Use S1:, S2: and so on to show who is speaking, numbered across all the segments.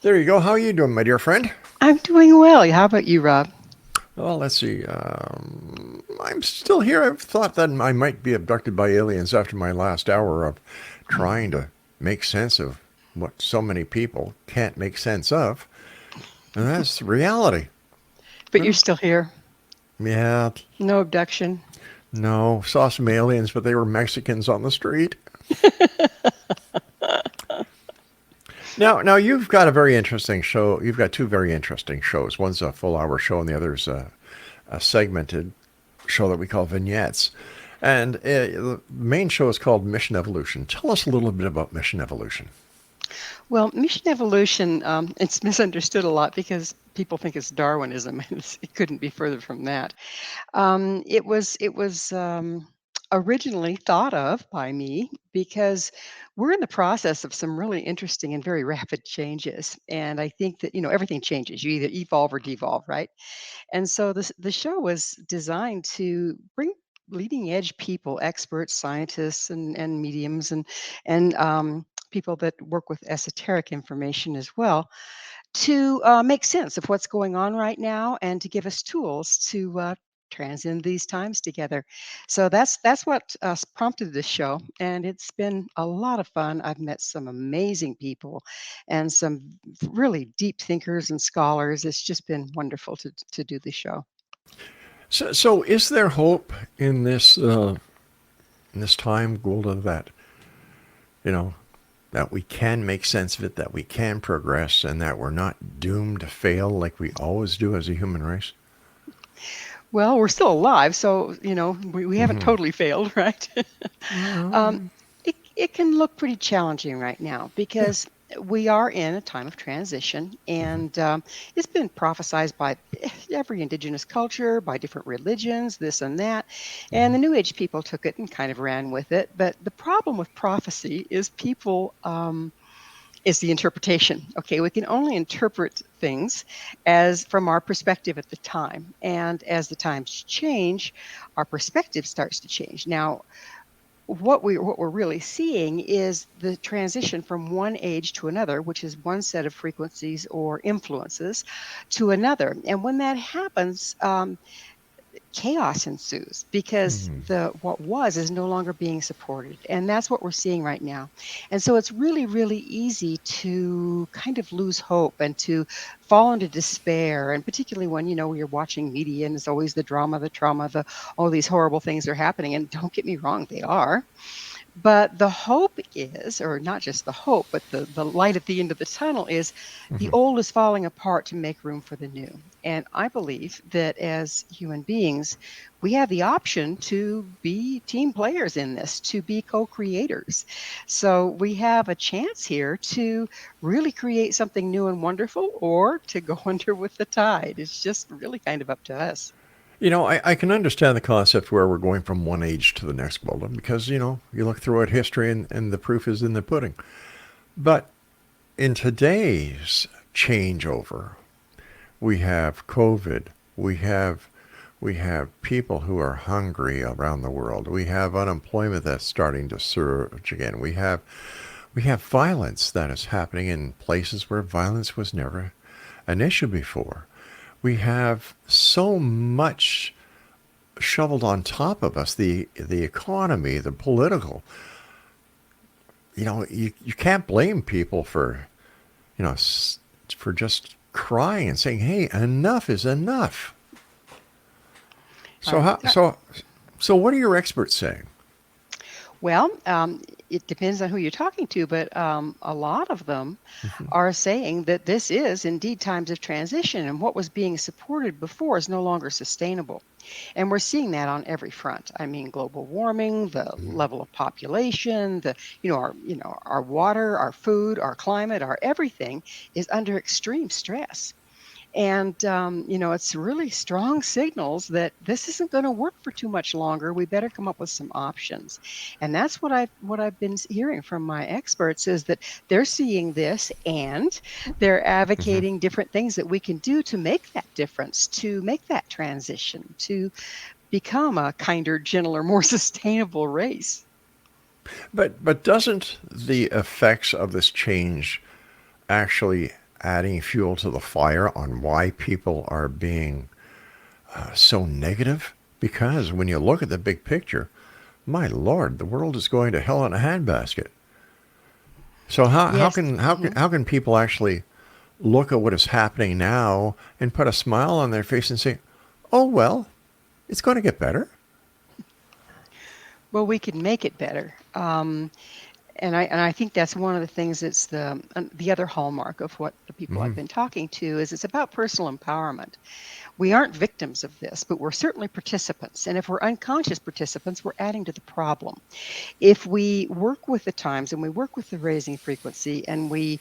S1: There you go. How are you doing, my dear friend?
S2: I'm doing well. How about you, Rob?
S1: Well, let's see. I'm still here. I've thought that I might be abducted by aliens after my last hour of trying to make sense of what so many people can't make sense of, and that's reality.
S2: But
S1: You
S2: you're
S1: know?
S2: still here.
S1: Yeah,
S2: No abduction.
S1: no, saw some aliens, but they were Mexicans on the street. Now you've got a very interesting show. You've got two very interesting shows. One's a full hour show, and the other's a segmented show that we call vignettes. And the main show is called Mission Evolution. Tell us a little bit about Mission Evolution.
S2: Well, mission evolution, it's misunderstood a lot because people think it's Darwinism. It couldn't be further from that. It was originally thought of by me because we're in the process of some really interesting and very rapid changes. And I think that, everything changes. You either evolve or devolve, right? And so the show was designed to bring leading edge people, experts, scientists, and mediums, and people that work with esoteric information as well, to make sense of what's going on right now and to give us tools to transcend these times together. So that's what prompted this show, and it's been a lot of fun. I've met some amazing people and some really deep thinkers and scholars. It's just been wonderful to do the show.
S1: So is there hope in this time, Gulda, that you know that we can make sense of it, that we can progress, and that we're not doomed to fail like we always do as a human race?
S2: Well, we're still alive, so we haven't
S1: Mm-hmm.
S2: totally failed, right? um, it can look pretty challenging right now
S1: Yeah.
S2: because we are in a time of transition,
S1: Mm-hmm.
S2: and it's been prophesized by every indigenous culture, by different religions, this and that. And
S1: Mm-hmm.
S2: the New Age people took it and kind of ran with it. But the problem with prophecy is people. Is the interpretation. Okay, we can only interpret things as from our perspective at the time. And as the times change, our perspective starts to change. Now, what we're really seeing is the transition from one age to another, which is one set of frequencies or influences, to another. And when that happens, chaos ensues because
S1: Mm-hmm.
S2: the what was is no longer being supported, and that's what we're seeing right now. And so it's really easy to kind of lose hope and to fall into despair, and particularly when you're watching media and it's always the drama, the trauma, the all these horrible things are happening. And don't get me wrong, they are. But the hope is, or not just the hope, but the light at the end of the tunnel is the
S1: Mm-hmm.
S2: old is falling apart to make room for the new. And I believe that as human beings, we have the option to be team players in this, to be co creators. So we have a chance here to really create something new and wonderful or to go under with the tide. It's just really kind of up to us.
S1: I can understand the concept where we're going from one age to the next, Gulda, because, you look throughout history and the proof is in the pudding. But in today's changeover, we have COVID. We have people who are hungry around the world. We have unemployment that's starting to surge again. We have violence that is happening in places where violence was never an issue before. We have so much shoveled on top of us, the economy, the political. You can't blame people for you know for just crying and saying, "Hey, enough is enough." So
S2: Right.
S1: how so what are your experts saying?
S2: Well, it depends on who you're talking to, but a lot of them are saying that this is indeed times of transition, and what was being supported before is no longer sustainable. And we're seeing that on every front. I mean, global warming, the level of population, our water, our food, our climate, our everything is under extreme stress. And, it's really strong signals that this isn't going to work for too much longer. We better come up with some options. And that's what I've been hearing from my experts is that they're seeing this and they're
S1: Mm-hmm.
S2: advocating different things that we can do to make that difference, to make that transition, to become a kinder, gentler, more sustainable race.
S1: But doesn't the effects of this change actually adding fuel to the fire on why people are being so negative? Because when you look at the big picture, my Lord, the world is going to hell in a handbasket. So
S2: Yes.
S1: how can people actually look at what is happening now and put a smile on their face and say, "Oh well, it's going to get better"?
S2: Well, we can make it better. And I think that's one of the things that's the other hallmark of what the people I've
S1: Hmm.
S2: been talking to is it's about personal empowerment. We aren't victims of this, but we're certainly participants. And if we're unconscious participants, we're adding to the problem. If we work with the times and we work with the raising frequency and we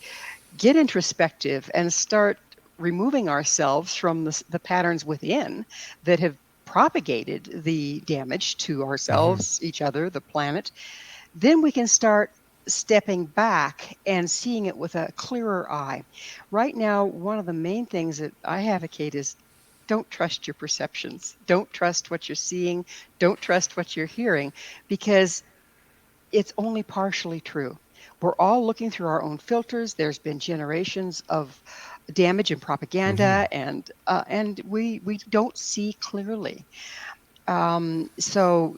S2: get introspective and start removing ourselves from the patterns within that have propagated the damage to
S1: Hmm.
S2: ourselves, each other, the planet, then we can start stepping back and seeing it with a clearer eye. Right now, one of the main things that I advocate is don't trust your perceptions. Don't trust what you're seeing. Don't trust what you're hearing because it's only partially true. We're all looking through our own filters. There's been generations of damage and
S1: Hmm.
S2: propaganda, and we don't see clearly. So,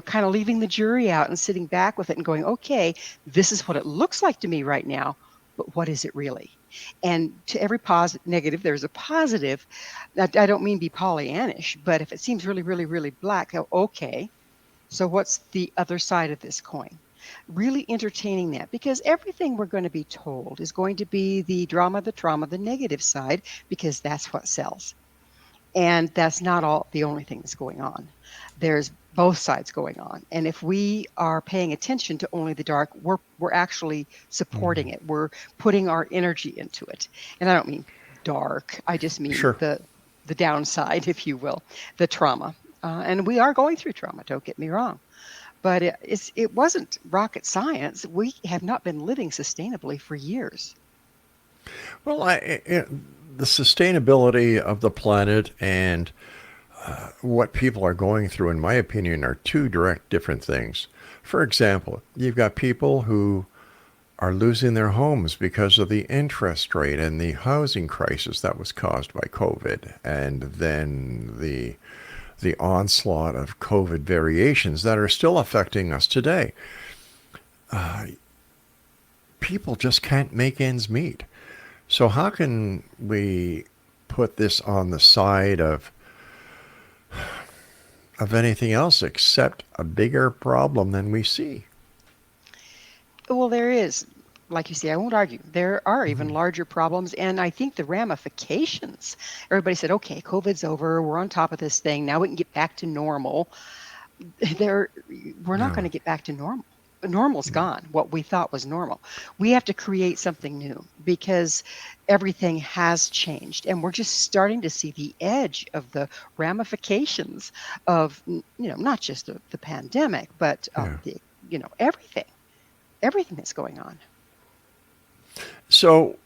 S2: kind of leaving the jury out and sitting back with it and going, okay, this is what it looks like to me right now, but what is it really? And to every positive, negative, there's a positive. I don't mean be Pollyannish, but if it seems really, really, really black, go, okay, so what's the other side of this coin? Really entertaining that because everything we're going to be told is going to be the drama, the trauma, the negative side, because that's what sells. And that's not all the only thing that's going on. There's both sides going on. And if we are paying attention to only the dark, we're actually supporting
S1: Hmm.
S2: it. We're putting our energy into it. And I don't mean dark. I just mean
S1: Sure.
S2: the downside, if you will, the trauma. And we are going through trauma, don't get me wrong. But it wasn't rocket science. We have not been living sustainably for years.
S1: Well, the sustainability of the planet and what people are going through, in my opinion, are two direct different things. For example, you've got people who are losing their homes because of the interest rate and the housing crisis that was caused by COVID, and then the onslaught of COVID variations that are still affecting us today. People just can't make ends meet. So how can we put this on the side of anything else except a bigger problem than we see?
S2: Well, there is, like you say, I won't argue. There are even
S1: Hmm.
S2: larger problems. And I think the ramifications, everybody said, okay, COVID's over. We're on top of this thing. Now we can get back to normal. There, we're not going
S1: No.
S2: to get back to normal. Normal's gone, what we thought was normal. We have to create something new because everything has changed. And we're just starting to see the edge of the ramifications of, not just the pandemic, but
S1: Yeah.
S2: everything that's going on.
S1: So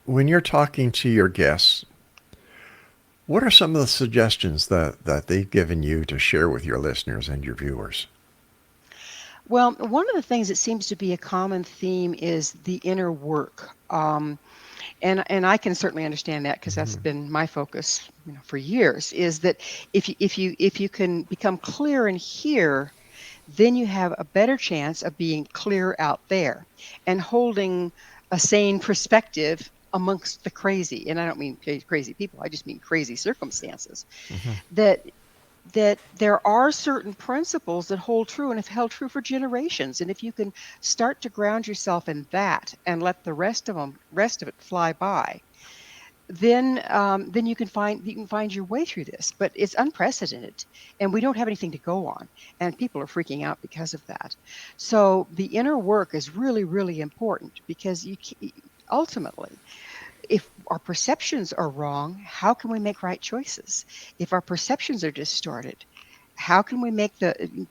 S1: when you're talking to your guests, what are some of the suggestions that they've given you to share with your listeners and your viewers?
S2: Well, one of the things that seems to be a common theme is the inner work. And I can certainly understand that because that's
S1: Hmm.
S2: been my focus, for years, is that if you can become clear in here, then you have a better chance of being clear out there and holding a sane perspective amongst the crazy. And I don't mean crazy people, I just mean crazy circumstances.
S1: Hmm.
S2: That there are certain principles that hold true and have held true for generations. And if you can start to ground yourself in that and let the rest of it fly by, then you can find your way through this. But it's unprecedented, and we don't have anything to go on, and people are freaking out because of that. So the inner work is really, really important because ultimately, if our perceptions are wrong, how can we make right choices? If our perceptions are distorted, how can we make the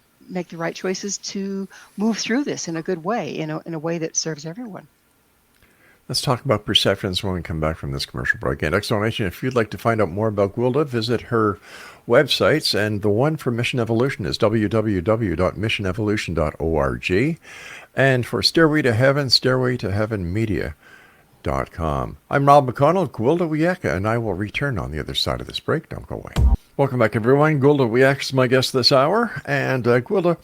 S2: right choices to move through this in a good way, in a way that serves everyone?
S1: Let's talk about perceptions when we come back from this commercial break. And explanation, if you'd like to find out more about GWILDA, visit her websites. And the one for Mission Evolution is www.missionevolution.org. And for Stairway to Heaven Media, I'm Rob McConnell, GWILDA WIYAKA, and I will return on the other side of this break. Don't go away. Welcome back, everyone. GWILDA WIYAKA is my guest this hour. And GWILDA,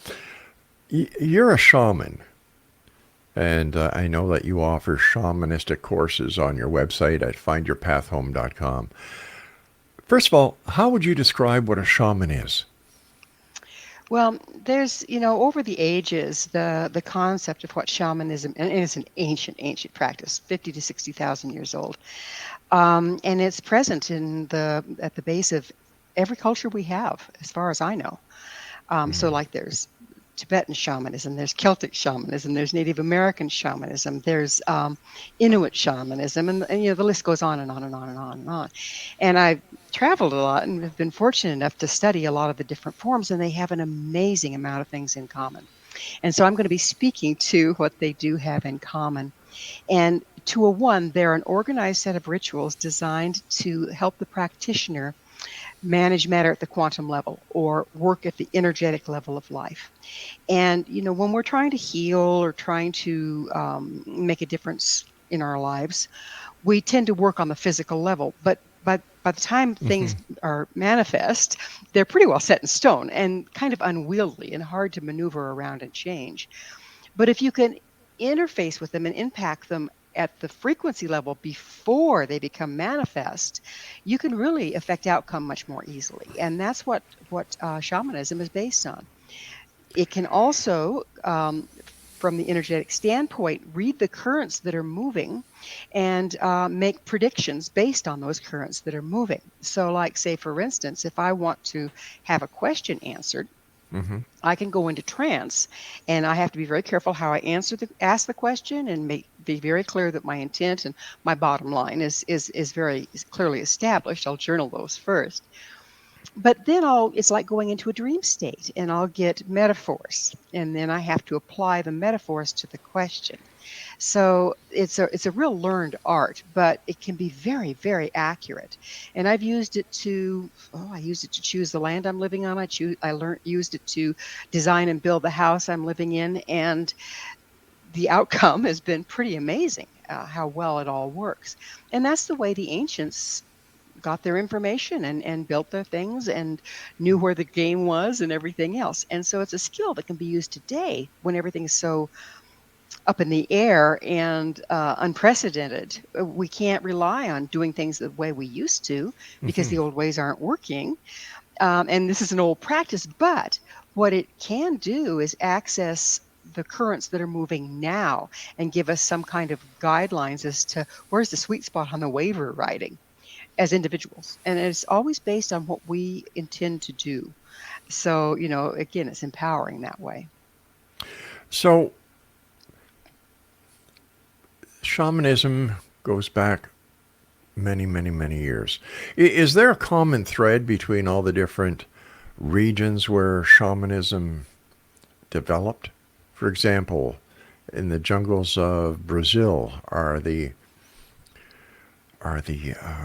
S1: you're a shaman. And I know that you offer shamanistic courses on your website at findyourpathhome.com. First of all, how would you describe what a shaman is?
S2: Well, there's, over the ages, the concept of what shamanism, and it's an ancient practice, 50 to 60,000 years old, and it's present at the base of every culture we have, as far as I know. So, like, there's Tibetan shamanism, there's Celtic shamanism, there's Native American shamanism, there's Inuit shamanism, and the list goes on and on and on and on and on. And I've traveled a lot and have been fortunate enough to study a lot of the different forms, and they have an amazing amount of things in common. And so I'm going to be speaking to what they do have in common. And to a one, they're an organized set of rituals designed to help the practitioner manage matter at the quantum level or work at the energetic level of life. And, when we're trying to heal or trying to make a difference in our lives, we tend to work on the physical level. But by the time things are manifest, they're pretty well set in stone and kind of unwieldy and hard to maneuver around and change. But if you can interface with them and impact them at the frequency level before they become manifest, you can really affect outcome much more easily. And that's what shamanism is based on. It can also, from the energetic standpoint, read the currents that are moving and make predictions based on those currents that are moving. So, like, say, for instance, if I want to have a question answered, I can go into trance, and I have to be very careful how I ask the question and be very clear that my intent and my bottom line is very clearly established. I'll journal those first. But then it's like going into a dream state, and I'll get metaphors, and then I have to apply the metaphors to the question. So it's a real learned art, but it can be very, very accurate. And I've used it to choose the land I'm living on. Used it to design and build the house I'm living in, and the outcome has been pretty amazing. How well it all works, and that's the way the ancients got their information and built their things and knew where the game was and everything else. And so it's a skill that can be used today when everything is so up in the air and unprecedented. We can't rely on doing things the way we used to because the old ways aren't working. And this is an old practice, but what it can do is access the currents that are moving now and give us some kind of guidelines as to where's the sweet spot on the wave we're riding as individuals. And it's always based on what we intend to do. So, again, it's empowering that way.
S1: So, shamanism goes back many, many, many years. Is there a common thread between all the different regions where shamanism developed? For example, in the jungles of Brazil, are the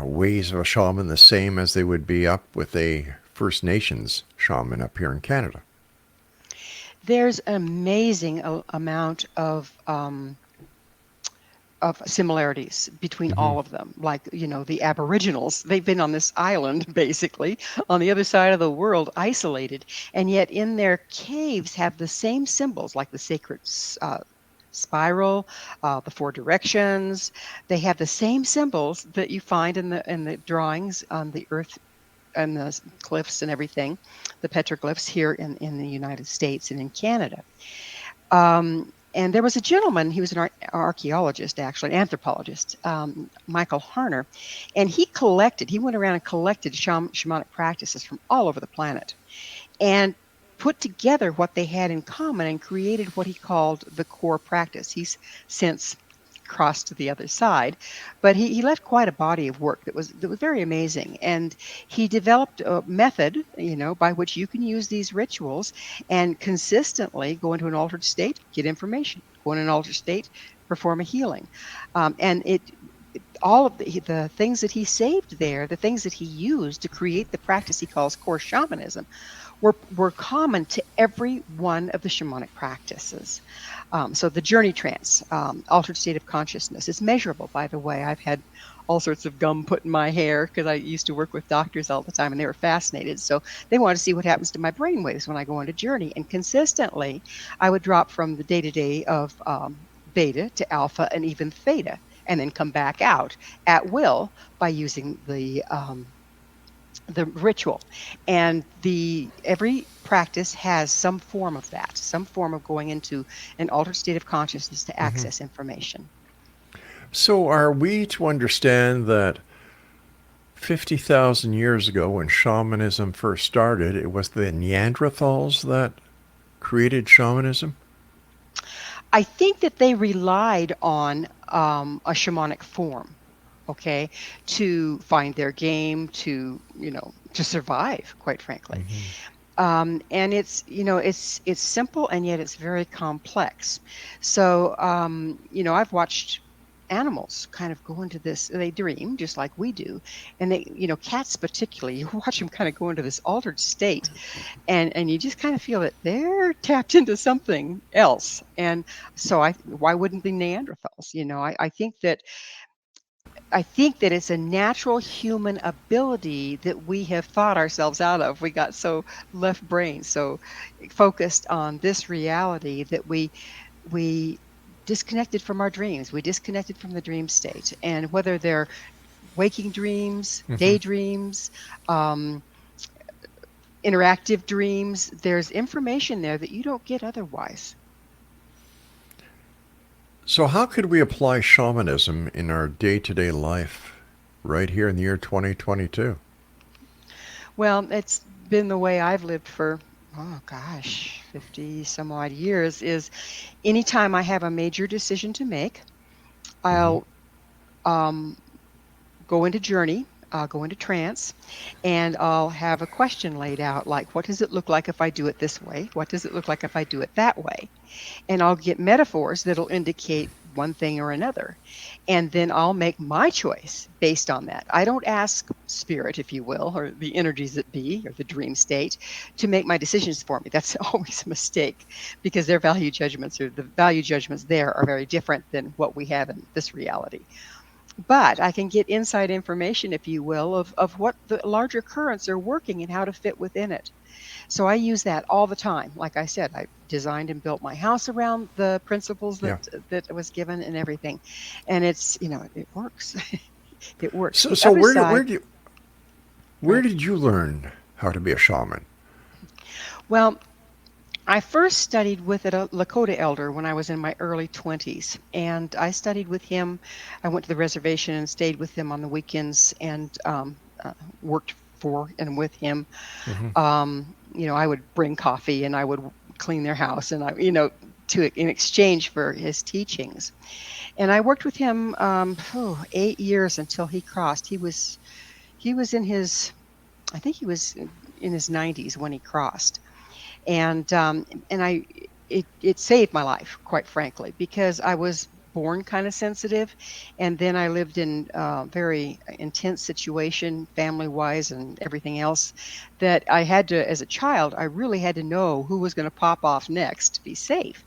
S1: ways of a shaman the same as they would be up with a First Nations shaman up here in Canada?
S2: There's an amazing amount of similarities between all of them. Like, the Aboriginals, they've been on this island, basically, on the other side of the world, isolated, and yet in their caves have the same symbols, like the sacred spiral, the four directions. They have the same symbols that you find in the drawings on the earth and the cliffs and everything, the petroglyphs here in the United States and in Canada. And there was a gentleman, he was an archaeologist, actually, an anthropologist, Michael Harner, and he went around and collected shamanic practices from all over the planet and put together what they had in common and created what he called the core practice. He's since crossed to the other side, but he left quite a body of work that was very amazing. And he developed a method, by which you can use these rituals and consistently go into an altered state, get information, go into an altered state, perform a healing. And all of the things that he saved there, the things that he used to create the practice he calls core shamanism, were common to every one of the shamanic practices. So the journey trance, altered state of consciousness, is measurable, by the way. I've had all sorts of gum put in my hair because I used to work with doctors all the time and they were fascinated. So they wanted to see what happens to my brain waves when I go on a journey. And consistently, I would drop from the day to day of beta to alpha and even theta, and then come back out at will by using the ritual. And the every practice has some form of that, some form of going into an altered state of consciousness to
S1: Hmm.
S2: access information.
S1: So are we to understand that 50,000 years ago, when shamanism first started, it was the Neanderthals that created shamanism?
S2: I think that they relied on a shamanic form, okay, to find their game, to survive, quite frankly.
S1: Hmm.
S2: And it's simple and yet it's very complex. So I've watched animals kind of go into this, they dream just like we do, and cats particularly, you watch them kind of go into this altered state, and you just kind of feel that they're tapped into something else. And so why wouldn't the Neanderthals? I think that it's a natural human ability that we have thought ourselves out of. We got so left brain, so focused on this reality that we disconnected from our dreams. We disconnected from the dream state, and whether they're waking dreams,
S1: Hmm.
S2: daydreams, um, interactive dreams, there's information there that you don't get otherwise.
S1: So, how could we apply shamanism in our day to day life right here in the year 2022?
S2: Well, it's been the way I've lived for, oh gosh, 50 some odd years. Is anytime I have a major decision to make,
S1: Hmm.
S2: I'll um, go into journey, I'll go into trance, and I'll have a question laid out like, what does it look like if I do it this way? What does it look like if I do it that way? And I'll get metaphors that'll indicate one thing or another. And then I'll make my choice based on that. I don't ask spirit, if you will, or the energies that be, or the dream state, to make my decisions for me. That's always a mistake because the value judgments there are very different than what we have in this reality. But I can get inside information, if you will, of what the larger currents are working and how to fit within it. So I use that all the time. Like I said, I designed and built my house around the principles
S1: Yeah.
S2: that was given and everything. And it works. It works.
S1: So,
S2: The
S1: so
S2: other
S1: where did where
S2: side,
S1: did you, where
S2: right?
S1: did you learn how to be a shaman?
S2: Well, I first studied with a Lakota elder when I was in my early 20s, and I studied with him. I went to the reservation and stayed with him on the weekends and worked for and with him.
S1: Hmm.
S2: I would bring coffee and I would clean their house, and in exchange for his teachings. And I worked with him 8 years until he crossed. He was in his, I think he was in his 90s when he crossed, and it saved my life, quite frankly, because I was born kind of sensitive, and then I lived in a very intense situation, family wise, and everything else. That I had to, as a child, I really had to know who was going to pop off next to be safe.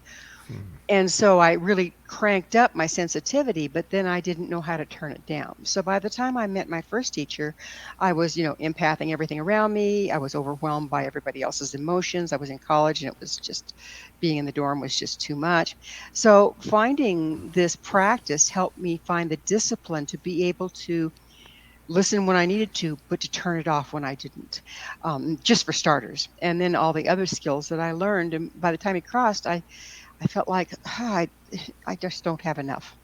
S2: And so I really cranked up my sensitivity, but then I didn't know how to turn it down. So by the time I met my first teacher, I was, empathing everything around me. I was overwhelmed by everybody else's emotions. I was in college and it was just being in the dorm was just too much. So finding this practice helped me find the discipline to be able to listen when I needed to, but to turn it off when I didn't, just for starters. And then all the other skills that I learned. And by the time he crossed, I felt like I just don't have enough.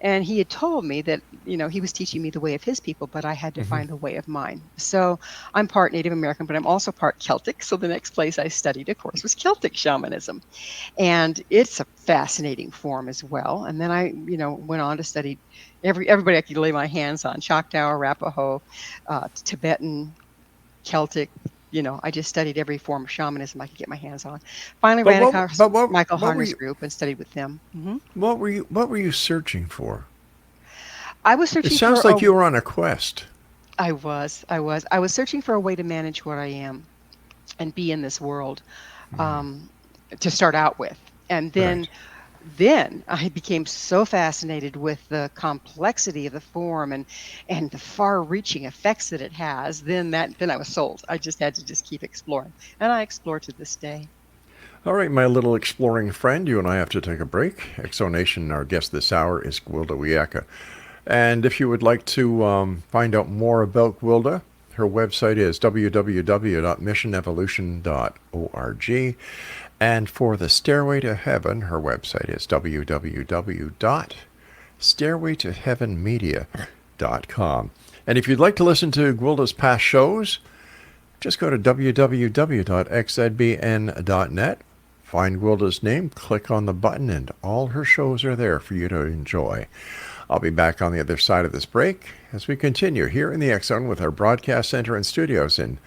S2: And he had told me that, he was teaching me the way of his people, but I had to
S1: Hmm.
S2: find the way of mine. So I'm part Native American, but I'm also part Celtic. So the next place I studied, of course, was Celtic shamanism. And it's a fascinating form as well. And then I, went on to study everybody I could lay my hands on: Choctaw, Arapaho, Tibetan, Celtic. I just studied every form of shamanism I could get my hands on. Finally
S1: But
S2: ran
S1: what
S2: across
S1: but what
S2: Michael
S1: what were
S2: Harner's
S1: you
S2: group and studied with them.
S1: what were you searching for?
S2: I was
S1: It
S2: searching for
S1: sounds like you were on a quest.
S2: I was searching for a way to manage what I am. and be in this world,
S1: Mm.
S2: um, to start out with. And
S1: Right.
S2: then I became so fascinated with the complexity of the form and the far-reaching effects that it has. Then I was sold. I just had to just keep exploring, and I explore to this day.
S1: All right, my little exploring friend, you and I have to take a break. Exonation, our guest this hour is GWILDA WIYAKA. And if you would like to find out more about GWILDA, her website is www.missionevolution.org. And for the Stairway to Heaven, her website is www.stairwaytoheavenmedia.com. And if you'd like to listen to GWILDA's past shows, just go to www.xzbn.net, find GWILDA's name, click on the button, and all her shows are there for you to enjoy. I'll be back on the other side of this break as we continue here in the X Zone with our broadcast center and studios in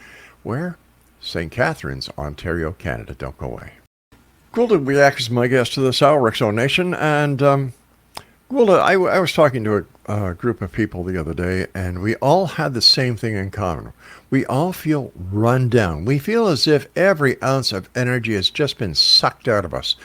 S1: where? St. Catharines, Ontario, Canada. Don't go away. Gwilda Wiyak is my guest to this hour, X Zone Nation, and Gwilda, I was talking to a group of people the other day, and we all had the same thing in common. We all feel run down. We feel as if every ounce of energy has just been sucked out of us.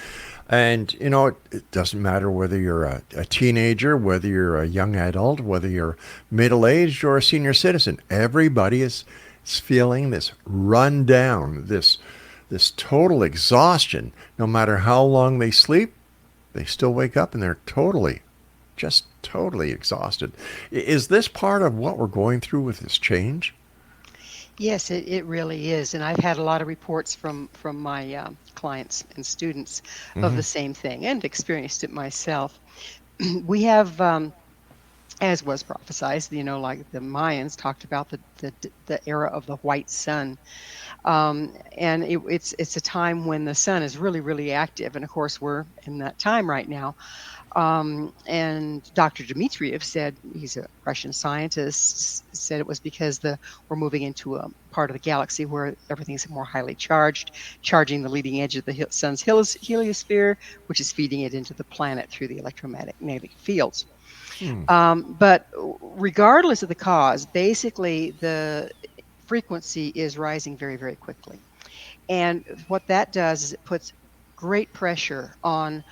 S1: And, it doesn't matter whether you're a teenager, whether you're a young adult, whether you're middle aged or a senior citizen. Everybody is feeling this run down, this total exhaustion. No matter how long they sleep, they still wake up and they're just totally exhausted. Is this part of what we're going through with this change?
S2: Yes, it really is, and I've had a lot of reports from my clients and students of
S1: Mm-hmm.
S2: the same thing, and experienced it myself. We have, as was prophesized, like the Mayans talked about the era of the white sun, and it's a time when the sun is really really active, and of course we're in that time right now. And Dr. Dmitriev said, he's a Russian scientist, said it was because we're moving into a part of the galaxy where everything's more highly charged, charging the leading edge of the sun's heliosphere, which is feeding it into the planet through the electromagnetic fields.
S1: Hmm.
S2: But regardless of the cause, basically the frequency is rising very, very quickly. And what that does is it puts great pressure on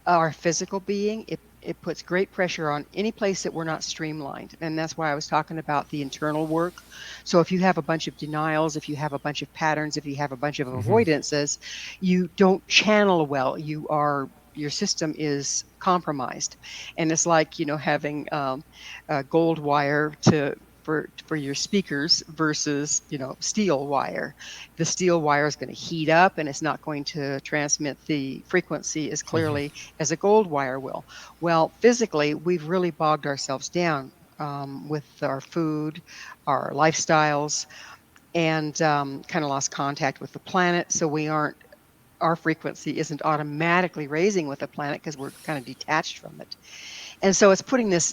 S2: our physical being. It puts great pressure on any place that we're not streamlined. And that's why I was talking about the internal work. So if you have a bunch of denials, if you have a bunch of patterns, if you have a bunch of
S1: Mm-hmm.
S2: avoidances, you don't channel well. Your system is compromised. And it's like, having a gold wire for your speakers versus steel wire. The steel wire is going to heat up and it's not going to transmit the frequency as
S1: Mm-hmm.
S2: clearly as a gold wire will. Well, physically we've really bogged ourselves down with our food, our lifestyles, and kind of lost contact with the planet, so our frequency isn't automatically raising with the planet because we're kind of detached from it. And so it's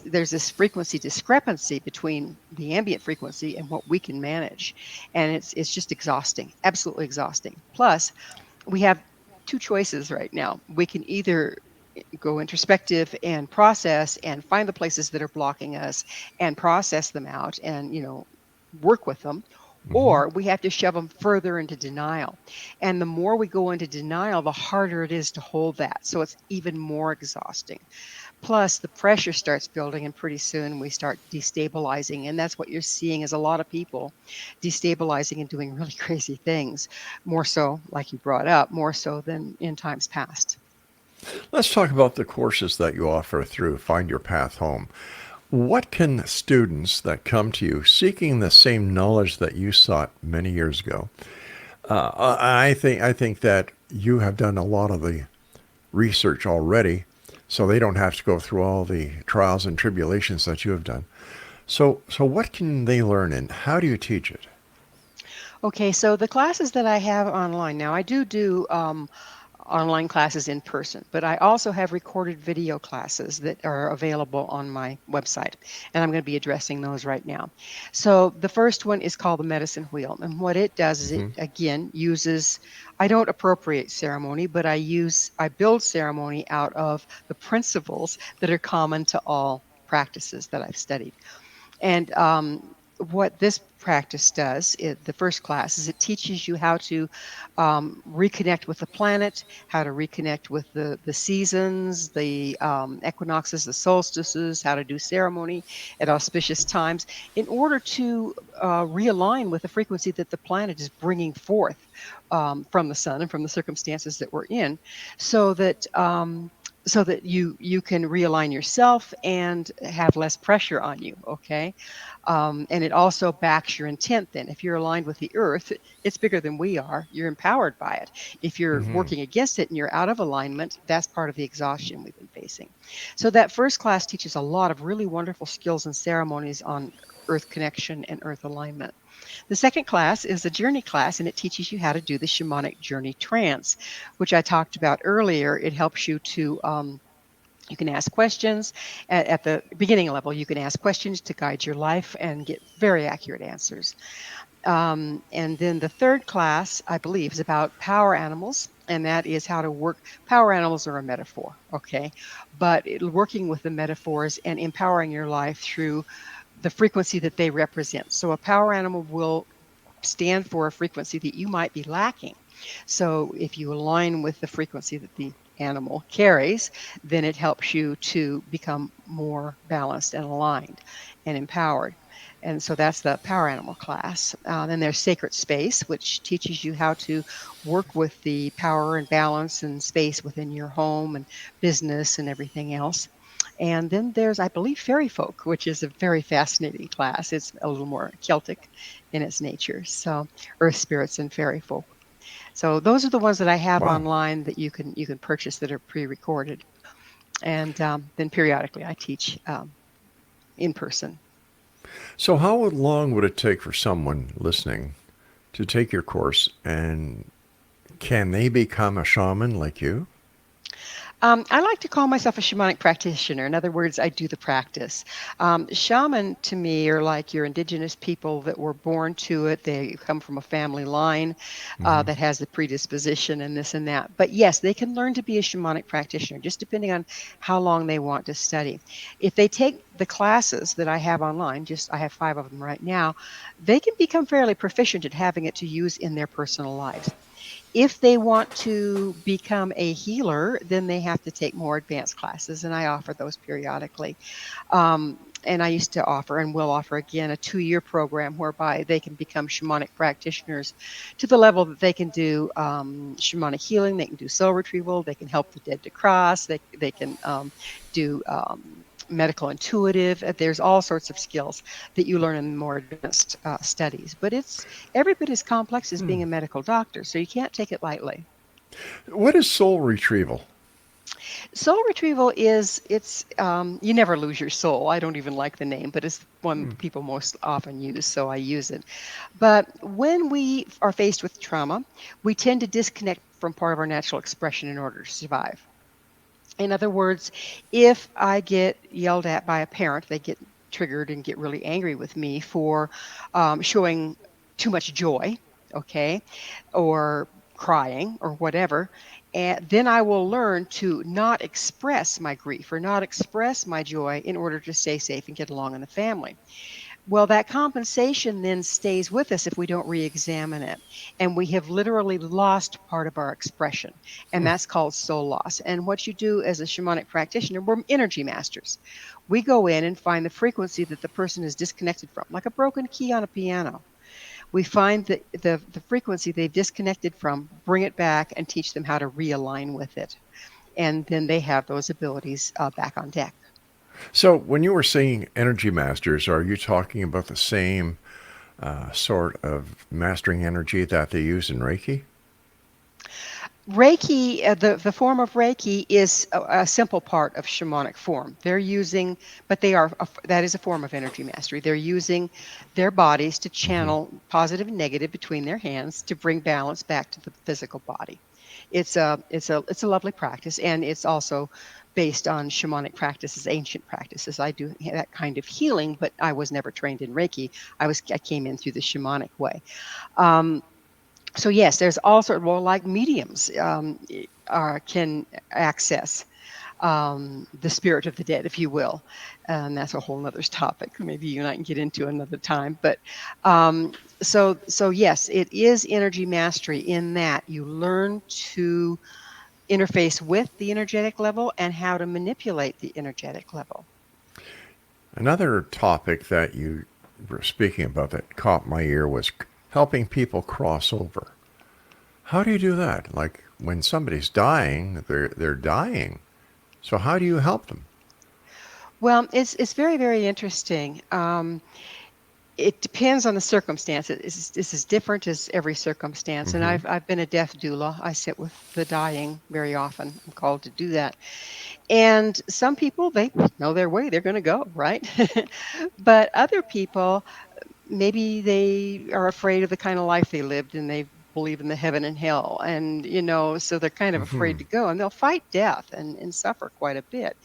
S2: there's this frequency discrepancy between the ambient frequency and what we can manage. And it's just exhausting, absolutely exhausting. Plus, we have two choices right now. We can either go introspective and process and find the places that are blocking us and process them out and, work with them,
S1: Mm-hmm.
S2: or we have to shove them further into denial. And the more we go into denial, the harder it is to hold that. So it's even more exhausting. Plus, the pressure starts building, and pretty soon we start destabilizing. And that's what you're seeing is a lot of people destabilizing and doing really crazy things, more so, like you brought up, more so than in times past.
S1: Let's talk about the courses that you offer through Find Your Path Home. What can students that come to you seeking the same knowledge that you sought many years ago? I think that you have done a lot of the research already, so they don't have to go through all the trials and tribulations that you have done. So what can they learn, and how do you teach it?
S2: Okay, so the classes that I have online now, I do online classes in person, but I also have recorded video classes that are available on my website, and I'm going to be addressing those right now. So the first one is called the Medicine Wheel, and what it does is it
S1: Mm-hmm.
S2: again uses, I don't appropriate ceremony, but I build ceremony out of the principles that are common to all practices that I've studied. And what this practice does, the first class, is it teaches you how to reconnect with the planet, how to reconnect with the seasons, the equinoxes, the solstices, how to do ceremony at auspicious times in order to realign with the frequency that the planet is bringing forth from the sun and from the circumstances that we're in, so that you can realign yourself and have less pressure on you. Okay. And it also backs your intent then. If you're aligned with the earth, it's bigger than we are. You're empowered by it. If you're
S1: Hmm.
S2: working against it and you're out of alignment, that's part of the exhaustion we've been facing. So that first class teaches a lot of really wonderful skills and ceremonies on earth connection and earth alignment. The second class is a journey class, and it teaches you how to do the shamanic journey trance, which I talked about earlier. It helps you to you can ask questions at the beginning level. You can ask questions to guide your life and get very accurate answers. And then the third class, I believe, is about power animals, and that is how to work. Power animals are a metaphor, okay, but working with the metaphors and empowering your life through the frequency that they represent. So a power animal will stand for a frequency that you might be lacking. So if you align with the frequency that the animal carries, then it helps you to become more balanced and aligned and empowered. And so that's the power animal class. Then there's sacred space, which teaches you how to work with the power and balance and space within your home and business and everything else. And then there's, I believe, fairy folk, which is a very fascinating class. It's a little more Celtic in its nature. So earth spirits and fairy folk. So those are the ones that I have
S1: Wow.
S2: online that you can purchase that are pre-recorded. And then periodically I teach in person.
S1: So, how long would it take for someone listening to take your course, and can they become a shaman like you?
S2: I like to call myself a shamanic practitioner. In other words, I do the practice. Shaman to me are like your indigenous people that were born to it. They come from a family line
S1: Hmm.
S2: that has the predisposition and this and that. But yes, they can learn to be a shamanic practitioner, just depending on how long they want to study. If they take the classes that I have online, just I have 5 of them right now, they can become fairly proficient at having it to use in their personal lives. If they want to become a healer, then they have to take more advanced classes, and I offer those periodically. And I used to offer and will offer again a 2-year program whereby they can become shamanic practitioners to the level that they can do shamanic healing, they can do soul retrieval, they can help the dead to cross, they can do medical intuitive. There's all sorts of skills that you learn in more advanced studies. But it's every bit as complex as being a medical doctor, so you can't take it lightly.
S1: What is soul retrieval?
S2: Soul retrieval is it's you never lose your soul. I don't even like the name, but it's one people most often use, so I use it. But when we are faced with trauma, we tend to disconnect from part of our natural expression in order to survive. In other words, if I get yelled at by a parent, they get triggered and get really angry with me for showing too much joy, okay, or crying or whatever. And then I will learn to not express my grief or not express my joy in order to stay safe and get along in the family. Well, that compensation then stays with us if we don't re-examine it. And we have literally lost part of our expression. And that's called soul loss. And what you do as a shamanic practitioner, we're energy masters. We go in and find the frequency that the person is disconnected from, like a broken key on a piano. We find the frequency they've disconnected from, bring it back, and teach them how to realign with it. And then they have those abilities back on deck.
S1: So, when you were saying energy masters, are you talking about the same sort of mastering energy that they use in Reiki?
S2: Reiki, the form of Reiki is a simple part of shamanic form. They're using, but they are that is a form of energy mastery. They're using their bodies to
S1: Hmm.
S2: channel positive and negative between their hands to bring balance back to the physical body. It's a lovely practice, and it's also based on shamanic practices, ancient practices. I do that kind of healing, but I was never trained in Reiki. I came in through the shamanic way. Um, so yes, there's also well, like mediums can access. the spirit of the dead, if you will. And that's a whole nother topic. Maybe you and I can get into another time. But um, so yes, it is energy mastery in that you learn to interface with the energetic level and how to manipulate the energetic level.
S1: Another topic that you were speaking about that caught my ear was helping people cross over. How do you do that? Like when somebody's dying, they're dying. So how do you help them?
S2: Well, it's very, very interesting. It depends on the circumstance. It's as different as every circumstance. And
S1: Mm-hmm.
S2: I've been a death doula. I sit with the dying very often. I'm called to do that. And some people, they know their way. They're going to go, right? But other people, maybe they are afraid of the kind of life they lived and they believe in the heaven and hell. And, so they're kind of
S1: Mm-hmm.
S2: afraid to go and they'll fight death and suffer quite a bit.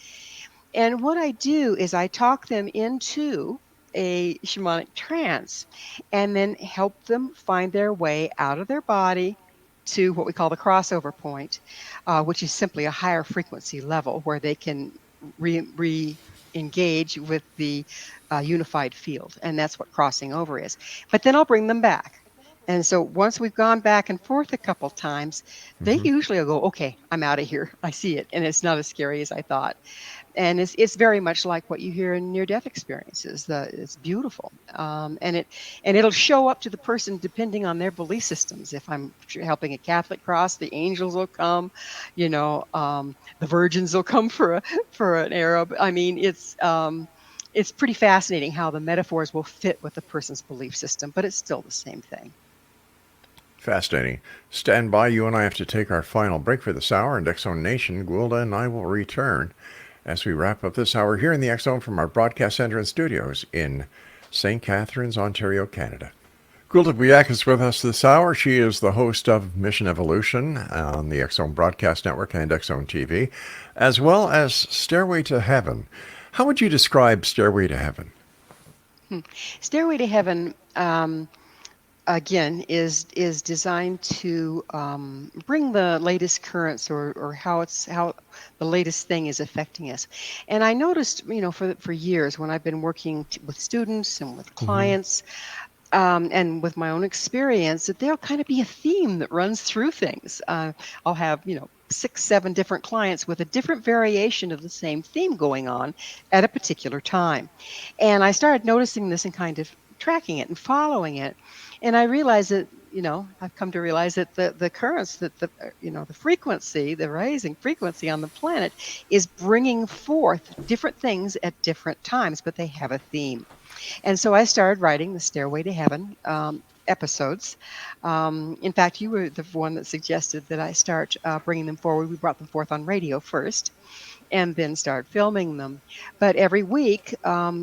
S2: And what I do is I talk them into a shamanic trance and then help them find their way out of their body to what we call the crossover point, which is simply a higher frequency level where they can engage with the unified field. And that's what crossing over is. But then I'll bring them back. And so once we've gone back and forth a couple times, they
S1: Mm-hmm.
S2: usually will go, okay, I'm out of here. I see it. And it's not as scary as I thought, and it's very much like what you hear in near death experiences. It's beautiful, and it'll show up to the person depending on their belief systems. If I'm helping a Catholic cross, the angels will come, the virgins will come for an Arab. I mean, it's pretty fascinating how the metaphors will fit with the person's belief system, but it's still the same thing.
S1: Fascinating. Stand by. You and I have to take our final break for this hour. And X Zone Nation, Gwilda and I will return as we wrap up this hour here in the X Zone from our broadcast center and studios in St. Catharines, Ontario, Canada. Gwilda WIYAKA is with us this hour. She is the host of Mission Evolution on the X Zone Broadcast Network and X Zone TV, as well as Stairway to Heaven. How would you describe Stairway to Heaven?
S2: Hmm. Stairway to Heaven, again, is designed to bring the latest currents or how the latest thing is affecting us. And I noticed, for years when I've been working with students and with
S1: Mm-hmm.
S2: clients, and with my own experience, that there'll kind of be a theme that runs through things. I'll have, 6, 7 different clients with a different variation of the same theme going on at a particular time. And I started noticing this and kind of tracking it and following it. And I realized that, I've come to realize that the currents, that the frequency, the rising frequency on the planet is bringing forth different things at different times, but they have a theme. And so I started writing the Stairway to Heaven episodes. In fact, you were the one that suggested that I start bringing them forward. We brought them forth on radio first and then start filming them. But every week,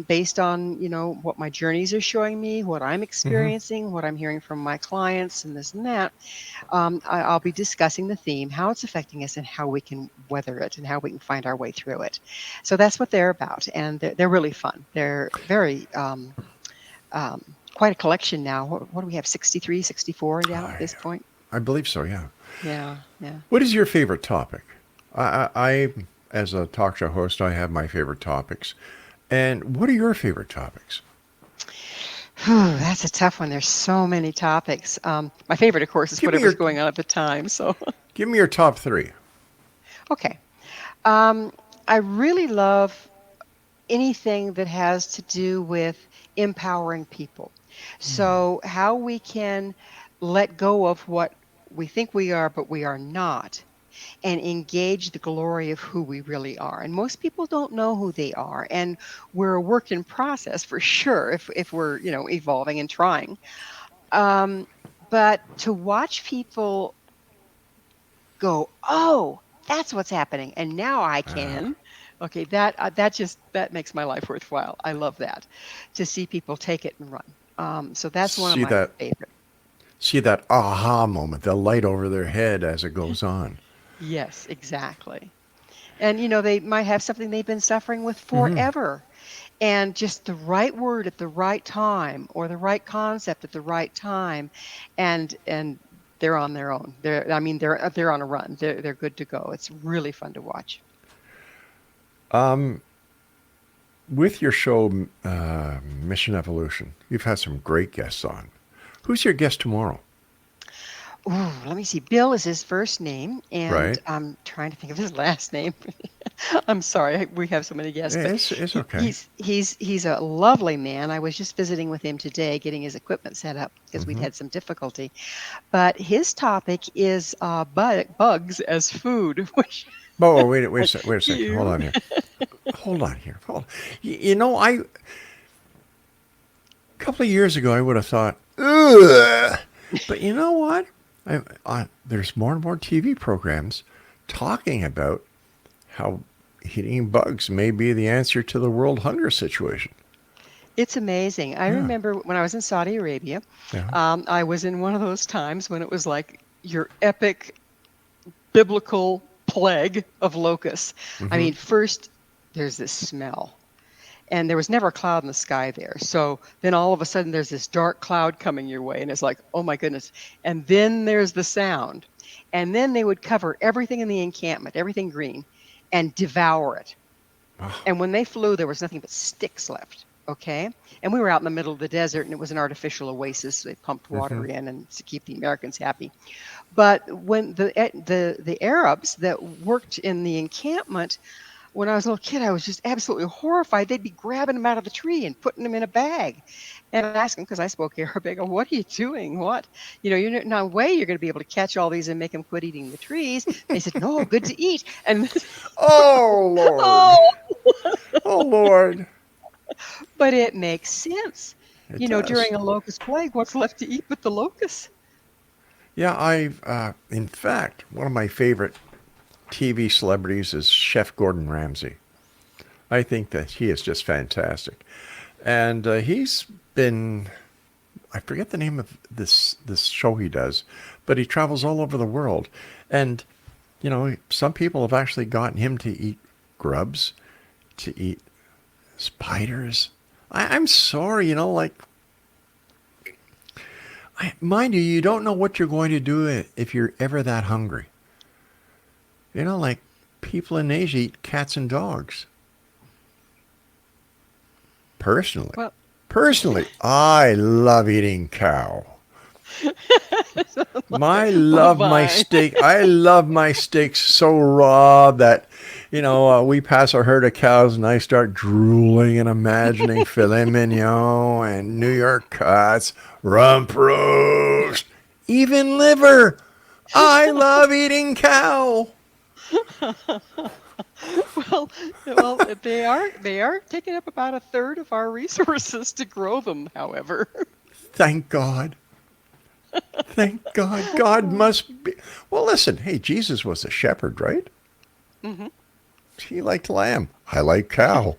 S2: based on, what my journeys are showing me, what I'm
S1: Mm-hmm.
S2: experiencing, what I'm hearing from my clients and this and that, I'll be discussing the theme, how it's affecting us and how we can weather it and how we can find our way through it. So that's what they're about. And they're really fun. They're very, um, quite a collection now. What do we have? 63, 64 now at
S1: I,
S2: this point?
S1: I believe so, yeah.
S2: Yeah, yeah.
S1: What is your favorite topic? As a talk show host, I have my favorite topics. And what are your favorite topics?
S2: Whew, that's a tough one. There's so many topics. My favorite, of course, is
S1: Give me
S2: whatever's
S1: your
S2: going on at the time. So,
S1: give me your top three.
S2: okay. Um, I really love anything that has to do with empowering people. So, how we can let go of what we think we are, but we are not, and engage the glory of who we really are. And most people don't know who they are. And we're a work in process for sure if we're, evolving and trying. Um, but to watch people go, oh, that's what's happening. And now I
S1: Ah,
S2: can. Okay, that makes my life worthwhile. I love that to see people take it and run. So that's one of
S1: see
S2: my
S1: that
S2: favorite.
S1: see that aha moment, the light over their head as it goes on.
S2: Yes, exactly. And they might have something they've been suffering with
S1: Mm-hmm.
S2: forever, and just the right word at the right time or the right concept at the right time, and they're on their own. They're on a run. They're good to go. It's really fun to watch.
S1: With your show, Mission Evolution, you've had some great guests on. Who's your guest tomorrow?
S2: Ooh, let me see. Bill is his first name, and
S1: Right?
S2: I'm trying to think of his last name. I'm sorry, we have so many guests, but
S1: It's okay.
S2: he's a lovely man. I was just visiting with him today, getting his equipment set up because we'd
S1: Hmm.
S2: had some difficulty. But his topic is bugs as food, which
S1: Oh, wait a second. Hold
S2: you.
S1: on here. Hold on here. Hold. You know, a couple of years ago, I would have thought, ugh. But you know what? There's more and more TV programs talking about how eating bugs may be the answer to the world hunger situation.
S2: It's amazing. I
S1: Yeah,
S2: remember when I was in Saudi Arabia,
S1: yeah.
S2: I was in one of those times when it was like your epic biblical plague of locusts. I
S1: Hmm.
S2: mean, first there's this smell, and there was never a cloud in the sky there. So then all of a sudden there's this dark cloud coming your way, and it's like, oh my goodness. And then there's the sound. And then they would cover everything in the encampment, everything green, and devour it.
S1: Oh,
S2: And when they flew, there was nothing but sticks left. Okay. And we were out in the middle of the desert, and it was an artificial oasis. They pumped
S1: hmm.
S2: water in and to keep the Americans happy. But when the Arabs that worked in the encampment, when I was a little kid, I was just absolutely horrified. They'd be grabbing them out of the tree and putting them in a bag. And I'd ask them, because I spoke Arabic, what are you doing? What? You're no way you're going to be able to catch all these and make them quit eating the trees. They said, no, good to eat. And
S1: Oh Lord.
S2: oh,
S1: Oh Lord.
S2: but it makes sense.
S1: It does.
S2: During a locust plague, what's left to eat but the locusts?
S1: Yeah, in fact, one of my favorite TV celebrities is Chef Gordon Ramsay. I think that he is just fantastic. And he's been, I forget the name of this show he does, but he travels all over the world. And, some people have actually gotten him to eat grubs, to eat spiders. I'm sorry, mind you, you don't know what you're going to do if you're ever that hungry. Like people in Asia eat cats and dogs. Personally,
S2: Well,
S1: personally, I love eating cow. I
S2: oh
S1: love my
S2: my.
S1: steak. I love my steaks so raw that, we pass a herd of cows and I start drooling and imagining filet mignon and New York cuts, rump roast, even liver. I love eating cow.
S2: Well, well, they are taking up about a third of our resources to grow them, however.
S1: Thank God. Thank God. God must be. Well, listen, hey, Jesus was a shepherd, right?
S2: Hmm.
S1: He liked lamb. I like cow.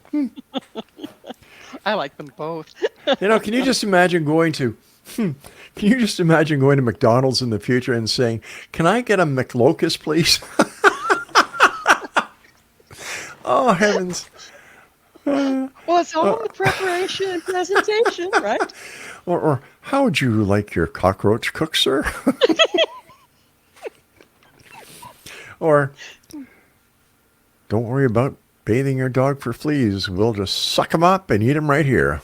S2: I like them both.
S1: Can you just imagine going to can you just imagine going to McDonald's in the future and saying, "Can I get a McLocust, please?" Oh, heavens.
S2: Well, it's all in the preparation and presentation, right?
S1: Or how would you like your cockroach cooked, sir? Or don't worry about bathing your dog for fleas. We'll just suck them up and eat them right here.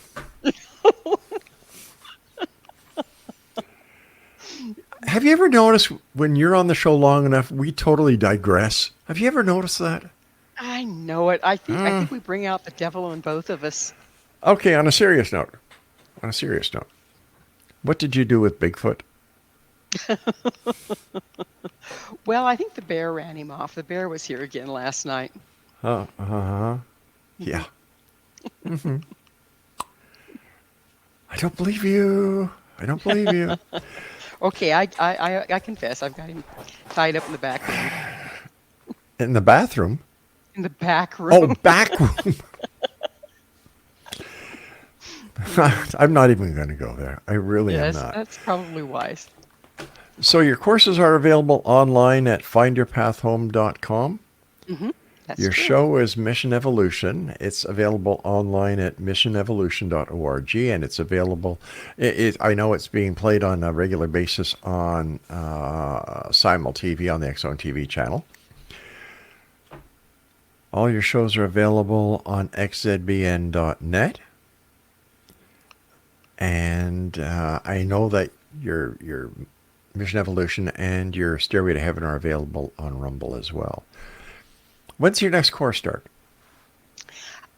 S1: Have you ever noticed when you're on the show long enough, we totally digress? Have you ever noticed that?
S2: I know it. I think
S1: Mm.
S2: we bring out the devil in both of us.
S1: Okay, on a serious note, what did you do with Bigfoot?
S2: Well, I think the bear ran him off. The bear was here again last night.
S1: Uh-huh.
S2: Hmm.
S1: Yeah. Hmm. I don't believe you. I don't believe you.
S2: Okay, I confess, I've got him tied up in the back room.
S1: In the bathroom?
S2: In the back
S1: Oh,
S2: room.
S1: back room. I'm not even going to go there. I really am
S2: Yes,
S1: not.
S2: that's probably wise.
S1: So your courses are available online at findyourpathhome.com.
S2: Hmm. That's
S1: Your
S2: true.
S1: show is Mission Evolution. It's available online at missionevolution.org, and it's available. I know it's being played on a regular basis on Simul TV on the X Zone TV channel. All your shows are available on xzbn.net. And I know that your Mission Evolution and your Stairway to Heaven are available on Rumble as well. When's your next course start?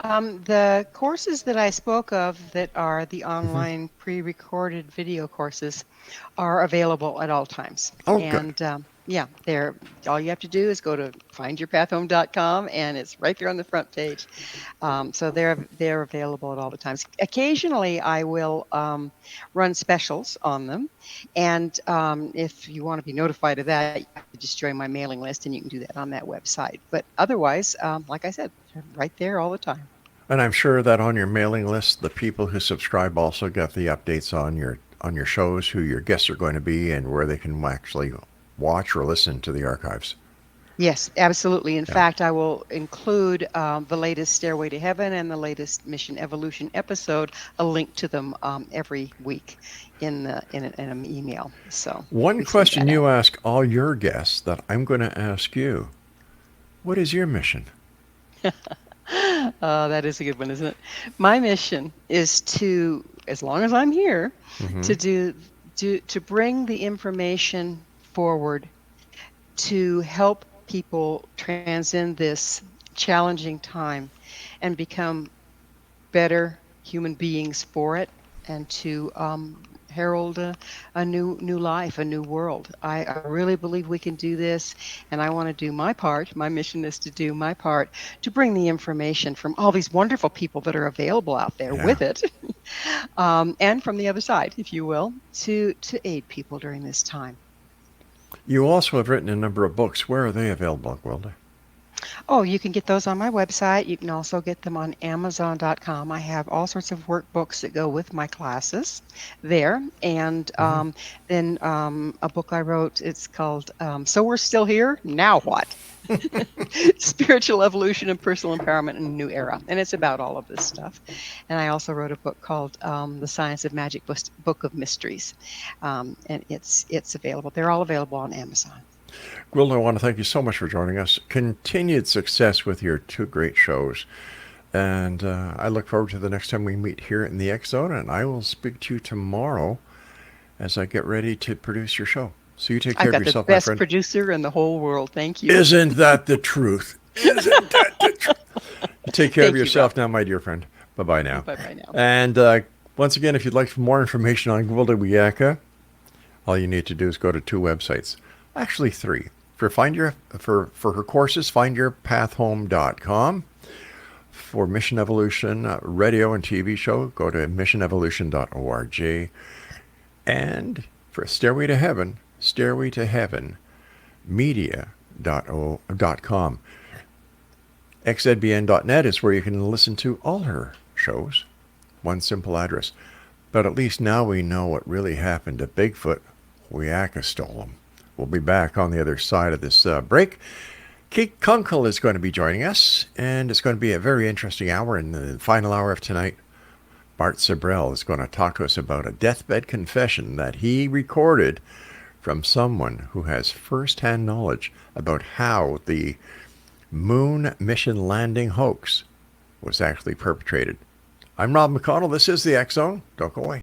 S2: The courses that I spoke of that are the online pre-recorded video courses are available at all times.
S1: Oh, good.
S2: And yeah, they're all you have to do is go to findyourpathhome.com and it's right there on the front page. So they're available at all the times. Occasionally, I will run specials on them, and if you want to be notified of that, you have to just join my mailing list, and you can do that on that website. But otherwise, like I said, they're right there all the time.
S1: And I'm sure that on your mailing list, the people who subscribe also get the updates on your shows, who your guests are going to be, and where they can actually watch or listen to the archives.
S2: Yes, absolutely. In
S1: Yeah.
S2: fact, I will include the latest Stairway to Heaven and the latest Mission Evolution episode, a link to them every week in an email. So
S1: One
S2: we send
S1: question
S2: that
S1: you
S2: out.
S1: ask all your guests that I'm going to ask you: what is your mission?
S2: That is a good one, isn't it? My mission is to, as long as I'm here,
S1: Mm-hmm.
S2: to bring the information forward to help people transcend this challenging time and become better human beings for it, and to herald a new life, a new world. I really believe we can do this, and I want to do my part. My mission is to do my part to bring the information from all these wonderful people that are available out there
S1: Yeah.
S2: with it, and from the other side, if you will, to aid people during this time.
S1: You also have written a number of books. Where are they available, GWILDA?
S2: Oh, you can get those on my website. You can also get them on Amazon.com. I have all sorts of workbooks that go with my classes there. And
S1: Mm-hmm.
S2: then a book I wrote, it's called So We're Still Here? Now What? Spiritual Evolution and Personal Empowerment in a New Era. And it's about all of this stuff. And I also wrote a book called The Science of Magic Book of Mysteries. And it's available. They're all available on Amazon.
S1: GWILDA, I want to thank you so much for joining us. Continued success with your two great shows. And I look forward to the next time we meet here in the X Zone. And I will speak to you tomorrow as I get ready to produce your show. So you take care
S2: I've
S1: of
S2: got the
S1: yourself, my
S2: best
S1: friend.
S2: producer in the whole world. Thank you.
S1: Isn't that the truth? Isn't that the truth? You take care of
S2: Thank you,
S1: yourself
S2: Rob.
S1: now, my dear friend. Bye-bye now.
S2: Bye-bye now.
S1: And once again, if you'd like more information on WIYAKA, all you need to do is go to two websites. Actually, three. For her courses, findyourpathhome.com. For Mission Evolution radio and TV show, go to missionevolution.org. And for Stairway to Heaven, stairwaytoheavenmedia.com. xzbn.net is where you can listen to all her shows. One simple address. But at least now we know what really happened to Bigfoot. WIYAKA stole him. We'll be back on the other side of this break. Kate Kunkel is going to be joining us, and it's going to be a very interesting hour. In the final hour of tonight, Bart Sabrell is going to talk to us about a deathbed confession that he recorded from someone who has first-hand knowledge about how the moon mission landing hoax was actually perpetrated. I'm Rob McConnell. This is the X Zone. Don't go away.